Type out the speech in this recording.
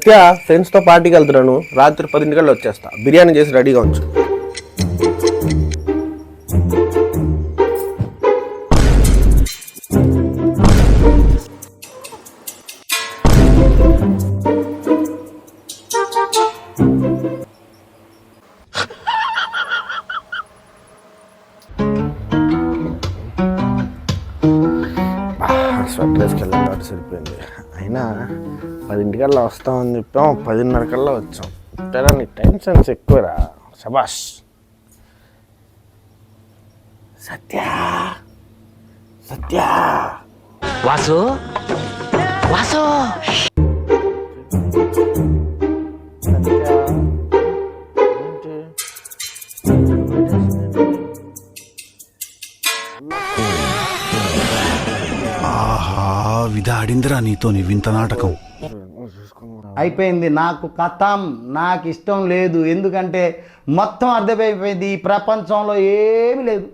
సత్య ఫ్రెండ్స్తో పార్టీకి వెళ్తున్నాను. రాత్రి 10 గంటలు వచ్చేస్తా. బిర్యానీ చేసి రెడీగా ఉంచు. స్వెటర్ వేసుకెళ్ళాలి కాబట్టి సరిపోయింది. అయినా 10 కల్లా వస్తామని చెప్పాం, 10:30 కల్లా వచ్చాం. ఇంతేనా? నీ టైం సెన్స్ ఎక్కువరా. శబాష్. సత్య సత్య వాసు వాసు ఆహా, విధాడిందిరా నీతో నీ వింత నాటకం. అయిపోయింది. నాకు కథం, నాకు ఇష్టం లేదు. ఎందుకంటే మొత్తం అర్థమైపోయింది, ఈ ప్రపంచంలో ఏమీ లేదు.